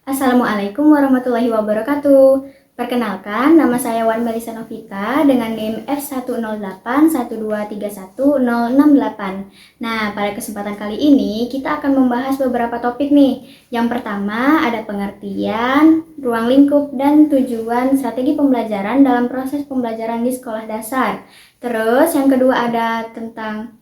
Assalamualaikum warahmatullahi wabarakatuh. Perkenalkan, nama saya Wan Melisa Novita dengan NIM F10812310068. Nah, pada kesempatan kali ini kita akan membahas beberapa topik nih. Yang pertama ada pengertian, ruang lingkup, dan tujuan strategi pembelajaran dalam proses pembelajaran di sekolah dasar. Terus yang kedua ada tentang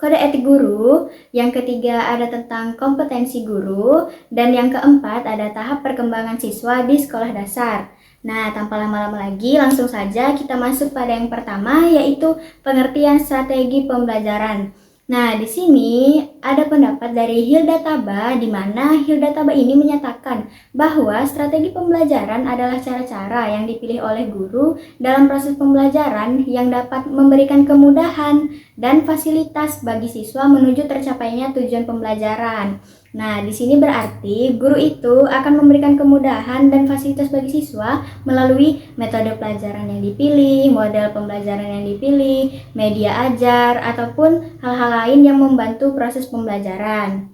kode etik guru, yang ketiga ada tentang kompetensi guru, dan yang keempat ada tahap perkembangan siswa di sekolah dasar. Nah, tanpa lama-lama lagi, langsung saja kita masuk pada yang pertama, yaitu pengertian strategi pembelajaran. Nah, di sini ada pendapat dari Hilda Taba, di mana Hilda Taba ini menyatakan bahwa strategi pembelajaran adalah cara-cara yang dipilih oleh guru dalam proses pembelajaran yang dapat memberikan kemudahan dan fasilitas bagi siswa menuju tercapainya tujuan pembelajaran. Nah, di sini berarti guru itu akan memberikan kemudahan dan fasilitas bagi siswa melalui metode pelajaran yang dipilih, model pembelajaran yang dipilih, media ajar, ataupun hal-hal lain yang membantu proses pembelajaran.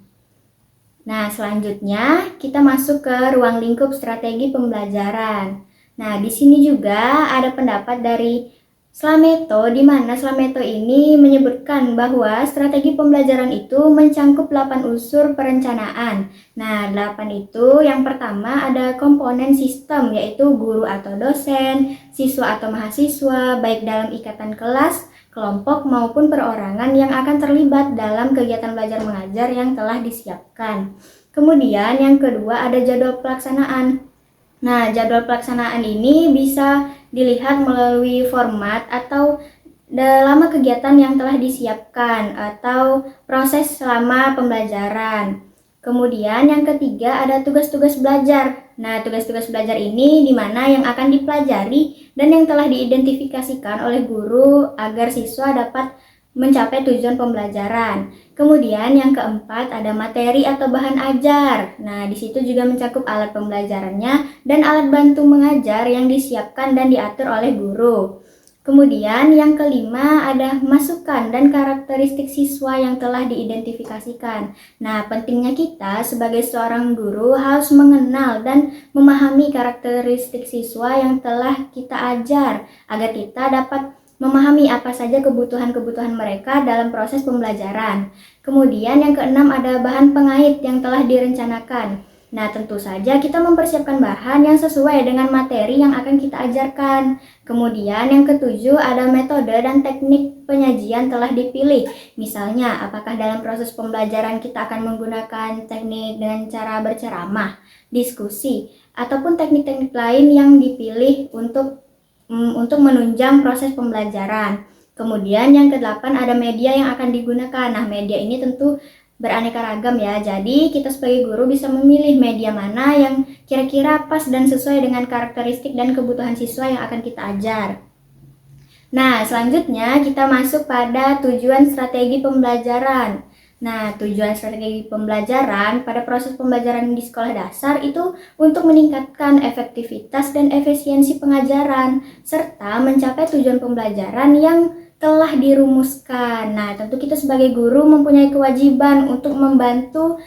Nah, selanjutnya kita masuk ke ruang lingkup strategi pembelajaran. Nah, di sini juga ada pendapat dari Slameto, di mana Slameto ini menyebutkan bahwa strategi pembelajaran itu mencangkup 8 unsur perencanaan. Nah, 8 itu yang pertama ada komponen sistem, yaitu guru atau dosen, siswa atau mahasiswa, baik dalam ikatan kelas, kelompok maupun perorangan yang akan terlibat dalam kegiatan belajar mengajar yang telah disiapkan. Kemudian yang kedua ada jadwal pelaksanaan. Nah, jadwal pelaksanaan ini bisa dilihat melalui format atau dalam kegiatan yang telah disiapkan atau proses selama pembelajaran. Kemudian yang ketiga ada tugas-tugas belajar. Nah, tugas-tugas belajar ini di mana yang akan dipelajari dan yang telah diidentifikasikan oleh guru agar siswa dapat mencapai tujuan pembelajaran. Kemudian yang keempat ada materi atau bahan ajar. Nah, di situ juga mencakup alat pembelajarannya dan alat bantu mengajar yang disiapkan dan diatur oleh guru. Kemudian yang kelima ada masukan dan karakteristik siswa yang telah diidentifikasikan. Nah, pentingnya kita sebagai seorang guru harus mengenal dan memahami karakteristik siswa yang telah kita ajar agar kita dapat memahami apa saja kebutuhan-kebutuhan mereka dalam proses pembelajaran. Kemudian yang keenam ada bahan pengait yang telah direncanakan. Nah, tentu saja kita mempersiapkan bahan yang sesuai dengan materi yang akan kita ajarkan. Kemudian yang ketujuh ada metode dan teknik penyajian telah dipilih. Misalnya, apakah dalam proses pembelajaran kita akan menggunakan teknik dengan cara berceramah, diskusi, ataupun teknik-teknik lain yang dipilih untuk menunjang proses pembelajaran. Kemudian yang kedelapan ada media yang akan digunakan. Nah, media ini tentu beraneka ragam ya. Jadi kita sebagai guru bisa memilih media mana yang kira-kira pas dan sesuai dengan karakteristik dan kebutuhan siswa yang akan kita ajar. Nah, selanjutnya kita masuk pada tujuan strategi pembelajaran. Nah, tujuan strategi pembelajaran pada proses pembelajaran di sekolah dasar itu untuk meningkatkan efektivitas dan efisiensi pengajaran, serta mencapai tujuan pembelajaran yang telah dirumuskan. Nah, tentu kita sebagai guru mempunyai kewajiban untuk membantu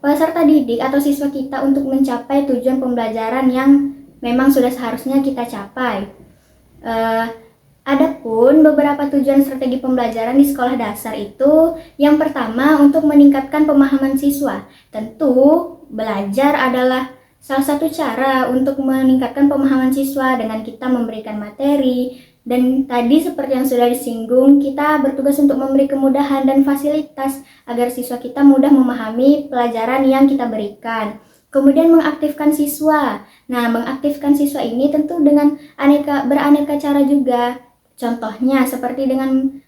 peserta didik atau siswa kita untuk mencapai tujuan pembelajaran yang memang sudah seharusnya kita capai. Adapun beberapa tujuan strategi pembelajaran di sekolah dasar itu, yang pertama untuk meningkatkan pemahaman siswa. Tentu belajar adalah salah satu cara untuk meningkatkan pemahaman siswa dengan kita memberikan materi. Dan tadi seperti yang sudah disinggung, kita bertugas untuk memberi kemudahan dan fasilitas agar siswa kita mudah memahami pelajaran yang kita berikan. Kemudian mengaktifkan siswa. Nah, mengaktifkan siswa ini tentu dengan beraneka cara juga. Contohnya seperti dengan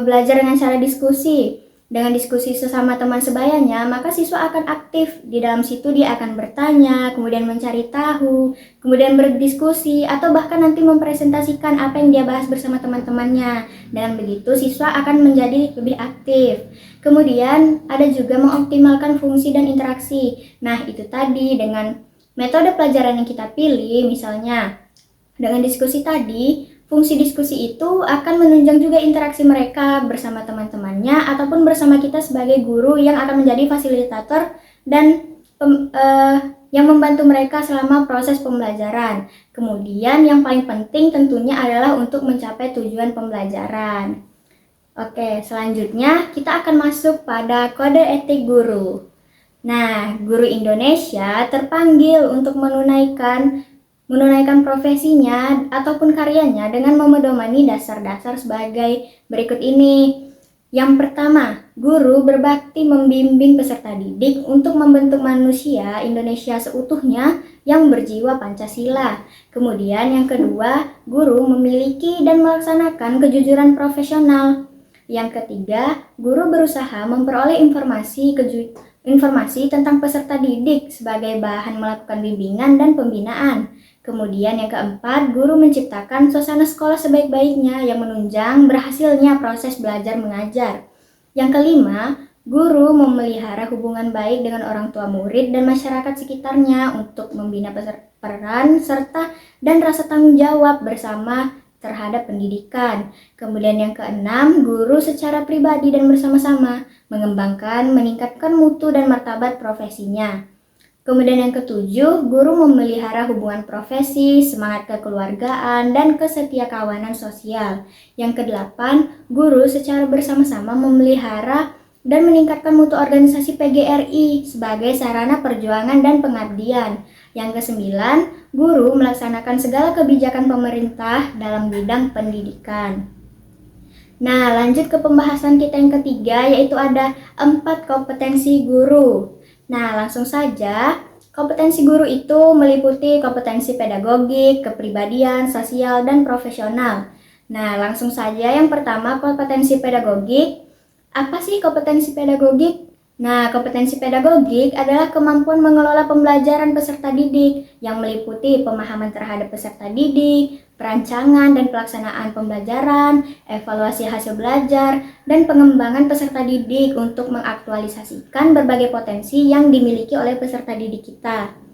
belajar dengan cara diskusi. Dengan diskusi sesama teman sebayanya, maka siswa akan aktif. Di dalam situ dia akan bertanya, kemudian mencari tahu, kemudian berdiskusi, atau bahkan nanti mempresentasikan apa yang dia bahas bersama teman-temannya. Dengan begitu siswa akan menjadi lebih aktif. Kemudian ada juga mengoptimalkan fungsi dan interaksi. Nah, itu tadi dengan metode pelajaran yang kita pilih, misalnya dengan diskusi tadi, fungsi diskusi itu akan menunjang juga interaksi mereka bersama teman-temannya ataupun bersama kita sebagai guru yang akan menjadi fasilitator dan yang membantu mereka selama proses pembelajaran. Kemudian yang paling penting tentunya adalah untuk mencapai tujuan pembelajaran. Oke, selanjutnya kita akan masuk pada kode etik guru. Nah, guru Indonesia terpanggil untuk menunaikan profesinya ataupun karyanya dengan memedomani dasar-dasar sebagai berikut ini. Yang pertama, guru berbakti membimbing peserta didik untuk membentuk manusia Indonesia seutuhnya yang berjiwa Pancasila. Kemudian yang kedua, guru memiliki dan melaksanakan kejujuran profesional. Yang ketiga, guru berusaha memperoleh informasi tentang peserta didik sebagai bahan melakukan bimbingan dan pembinaan. Kemudian yang keempat, guru menciptakan suasana sekolah sebaik-baiknya yang menunjang berhasilnya proses belajar mengajar. Yang kelima, guru memelihara hubungan baik dengan orang tua murid dan masyarakat sekitarnya untuk membina peran serta dan rasa tanggung jawab bersama terhadap pendidikan. Kemudian yang keenam, guru secara pribadi dan bersama-sama meningkatkan mutu dan martabat profesinya. Kemudian yang ketujuh, guru memelihara hubungan profesi, semangat kekeluargaan, dan kesetiakawanan sosial. Yang kedelapan, guru secara bersama-sama memelihara dan meningkatkan mutu organisasi PGRI sebagai sarana perjuangan dan pengabdian. Yang kesembilan, guru melaksanakan segala kebijakan pemerintah dalam bidang pendidikan. Nah, lanjut ke pembahasan kita yang ketiga, yaitu ada 4 kompetensi guru. Nah, langsung saja, kompetensi guru itu meliputi kompetensi pedagogik, kepribadian, sosial, dan profesional. Nah, langsung saja yang pertama, kompetensi pedagogik. Apa sih kompetensi pedagogik? Nah, kompetensi pedagogik adalah kemampuan mengelola pembelajaran peserta didik yang meliputi pemahaman terhadap peserta didik, perancangan dan pelaksanaan pembelajaran, evaluasi hasil belajar, dan pengembangan peserta didik untuk mengaktualisasikan berbagai potensi yang dimiliki oleh peserta didik kita.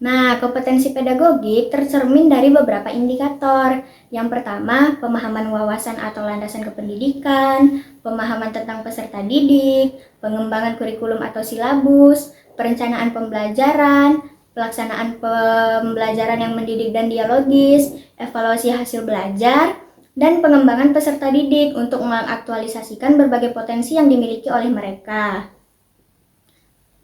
Nah, kompetensi pedagogik tercermin dari beberapa indikator. Yang pertama, pemahaman wawasan atau landasan kependidikan, pemahaman tentang peserta didik, pengembangan kurikulum atau silabus, perencanaan pembelajaran, pelaksanaan pembelajaran yang mendidik dan dialogis, evaluasi hasil belajar, dan pengembangan peserta didik untuk mengaktualisasikan berbagai potensi yang dimiliki oleh mereka.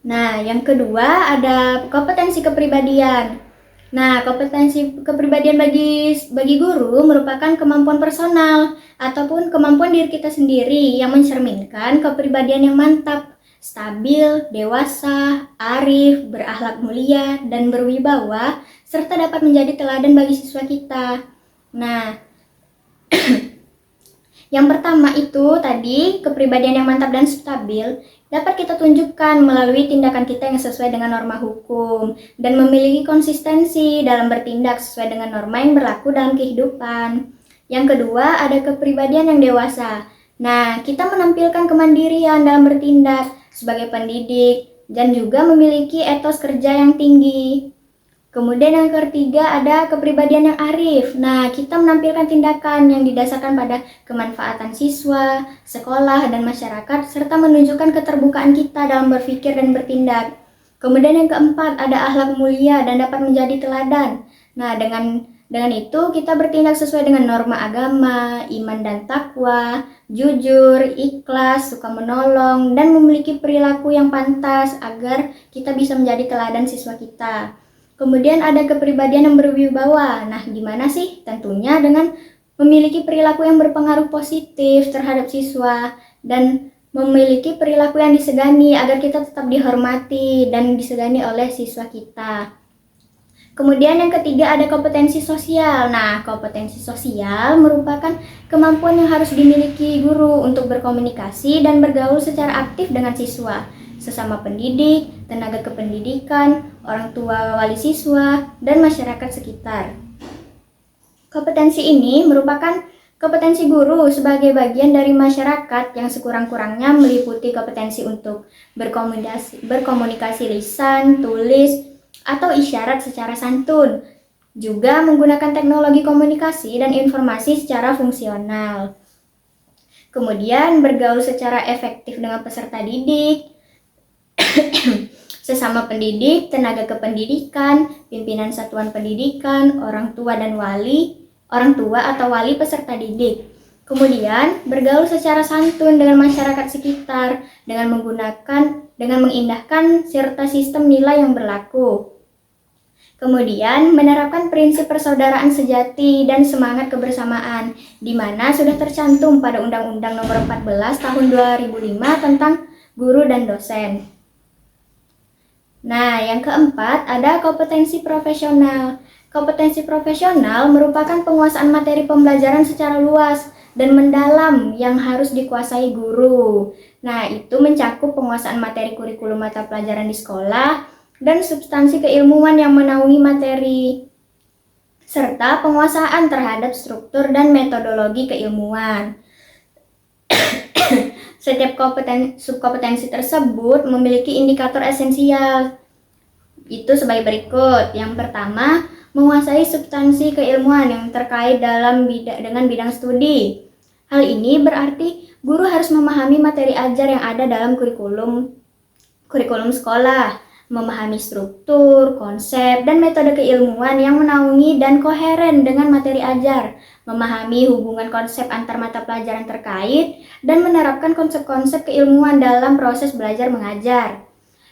Nah, yang kedua ada kompetensi kepribadian. Nah, kompetensi kepribadian bagi guru merupakan kemampuan personal ataupun kemampuan diri kita sendiri yang mencerminkan kepribadian yang mantap, stabil, dewasa, arif, berakhlak mulia, dan berwibawa, serta dapat menjadi teladan bagi siswa kita. Nah, yang pertama itu tadi, kepribadian yang mantap dan stabil dapat kita tunjukkan melalui tindakan kita yang sesuai dengan norma hukum dan memiliki konsistensi dalam bertindak sesuai dengan norma yang berlaku dalam kehidupan. Yang kedua, ada kepribadian yang dewasa. Nah, kita menampilkan kemandirian dalam bertindak sebagai pendidik dan juga memiliki etos kerja yang tinggi. Kemudian yang ketiga ada kepribadian yang arif. Nah, kita menampilkan tindakan yang didasarkan pada kemanfaatan siswa, sekolah, dan masyarakat, serta menunjukkan keterbukaan kita dalam berpikir dan bertindak. Kemudian yang keempat ada akhlak mulia dan dapat menjadi teladan. Nah, dengan itu kita bertindak sesuai dengan norma agama, iman dan takwa, jujur, ikhlas, suka menolong, dan memiliki perilaku yang pantas agar kita bisa menjadi teladan siswa kita. Kemudian ada kepribadian yang berwibawa. Nah, gimana sih? Tentunya dengan memiliki perilaku yang berpengaruh positif terhadap siswa dan memiliki perilaku yang disegani agar kita tetap dihormati dan disegani oleh siswa kita. Kemudian yang ketiga ada kompetensi sosial. Nah, kompetensi sosial merupakan kemampuan yang harus dimiliki guru untuk berkomunikasi dan bergaul secara aktif dengan siswa, sesama pendidik, tenaga kependidikan, orang tua wali siswa, dan masyarakat sekitar. Kompetensi ini merupakan kompetensi guru sebagai bagian dari masyarakat yang sekurang-kurangnya meliputi kompetensi untuk berkomunikasi lisan, tulis, atau isyarat secara santun, juga menggunakan teknologi komunikasi dan informasi secara fungsional. Kemudian bergaul secara efektif dengan peserta didik, sesama pendidik, tenaga kependidikan, pimpinan satuan pendidikan, orang tua atau wali peserta didik. Kemudian, bergaul secara santun dengan masyarakat sekitar dengan mengindahkan serta sistem nilai yang berlaku. Kemudian, menerapkan prinsip persaudaraan sejati dan semangat kebersamaan, di mana sudah tercantum pada Undang-Undang Nomor 14 Tahun 2005 tentang guru dan dosen. Nah, yang keempat ada kompetensi profesional. Kompetensi profesional merupakan penguasaan materi pembelajaran secara luas dan mendalam yang harus dikuasai guru. Nah, itu mencakup penguasaan materi kurikulum mata pelajaran di sekolah, dan substansi keilmuan yang menaungi materi, serta penguasaan terhadap struktur dan metodologi keilmuan. Setiap subkompetensi tersebut memiliki indikator esensial, itu sebagai berikut. Yang pertama, menguasai substansi keilmuan yang terkait dengan bidang studi. Hal ini berarti guru harus memahami materi ajar yang ada dalam kurikulum sekolah, memahami struktur, konsep, dan metode keilmuan yang menaungi dan koheren dengan materi ajar, memahami hubungan konsep antar mata pelajaran terkait, dan menerapkan konsep-konsep keilmuan dalam proses belajar mengajar.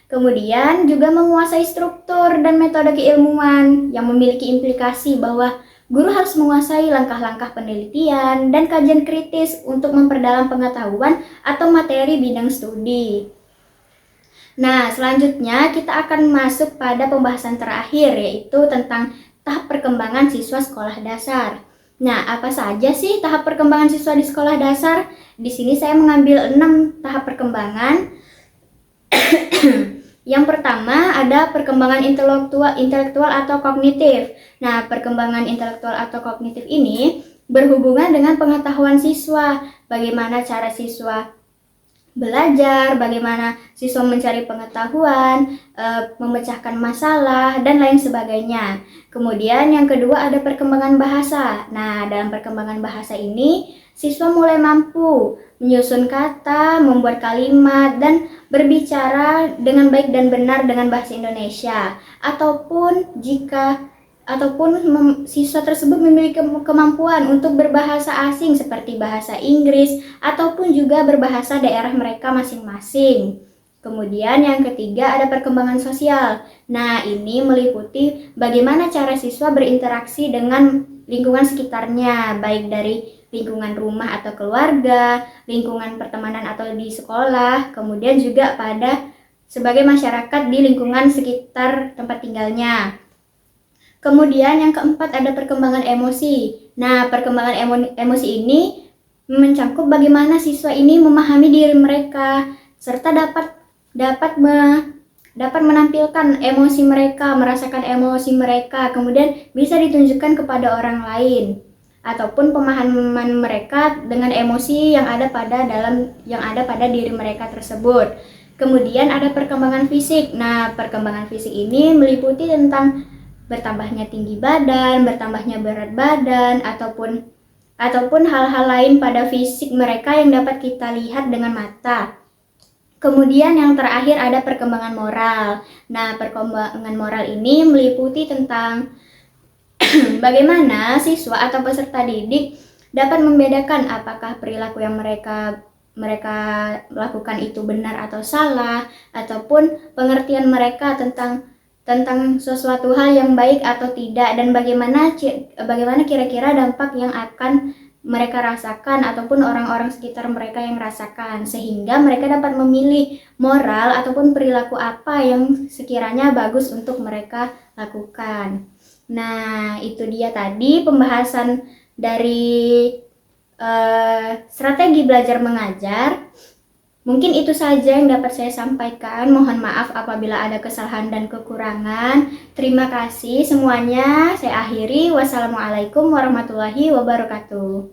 Kemudian juga menguasai struktur dan metode keilmuan yang memiliki implikasi bahwa guru harus menguasai langkah-langkah penelitian dan kajian kritis untuk memperdalam pengetahuan atau materi bidang studi. Nah, selanjutnya kita akan masuk pada pembahasan terakhir, yaitu tentang tahap perkembangan siswa sekolah dasar. Nah, apa saja sih tahap perkembangan siswa di sekolah dasar? Di sini saya mengambil 6 tahap perkembangan. Yang pertama ada perkembangan intelektual atau kognitif. Nah, perkembangan intelektual atau kognitif ini berhubungan dengan pengetahuan siswa, bagaimana cara siswa belajar, bagaimana siswa mencari pengetahuan, memecahkan masalah, dan lain sebagainya. Kemudian yang kedua ada perkembangan bahasa. Nah, dalam perkembangan bahasa ini, siswa mulai mampu menyusun kata, membuat kalimat, dan berbicara dengan baik dan benar dengan bahasa Indonesia. Ataupun siswa tersebut memiliki kemampuan untuk berbahasa asing seperti bahasa Inggris ataupun juga berbahasa daerah mereka masing-masing. Kemudian yang ketiga ada perkembangan sosial. Nah, ini meliputi bagaimana cara siswa berinteraksi dengan lingkungan sekitarnya, baik dari lingkungan rumah atau keluarga, lingkungan pertemanan atau di sekolah, kemudian juga sebagai masyarakat di lingkungan sekitar tempat tinggalnya. Kemudian yang keempat ada perkembangan emosi. Nah, perkembangan emosi ini mencakup bagaimana siswa ini memahami diri mereka serta dapat menampilkan emosi mereka, merasakan emosi mereka, kemudian bisa ditunjukkan kepada orang lain ataupun pemahaman mereka dengan emosi yang ada pada diri mereka tersebut. Kemudian ada perkembangan fisik. Nah, perkembangan fisik ini meliputi tentang bertambahnya tinggi badan, bertambahnya berat badan, ataupun hal-hal lain pada fisik mereka yang dapat kita lihat dengan mata. Kemudian yang terakhir ada perkembangan moral. Nah, perkembangan moral ini meliputi tentang bagaimana siswa atau peserta didik dapat membedakan apakah perilaku yang mereka lakukan itu benar atau salah, ataupun pengertian mereka tentang sesuatu hal yang baik atau tidak, dan bagaimana kira-kira dampak yang akan mereka rasakan ataupun orang-orang sekitar mereka yang rasakan, sehingga mereka dapat memilih moral ataupun perilaku apa yang sekiranya bagus untuk mereka lakukan. Nah, itu dia tadi pembahasan dari strategi belajar mengajar. Mungkin itu saja yang dapat saya sampaikan. Mohon maaf apabila ada kesalahan dan kekurangan. Terima kasih semuanya. Saya akhiri. Wassalamualaikum warahmatullahi wabarakatuh.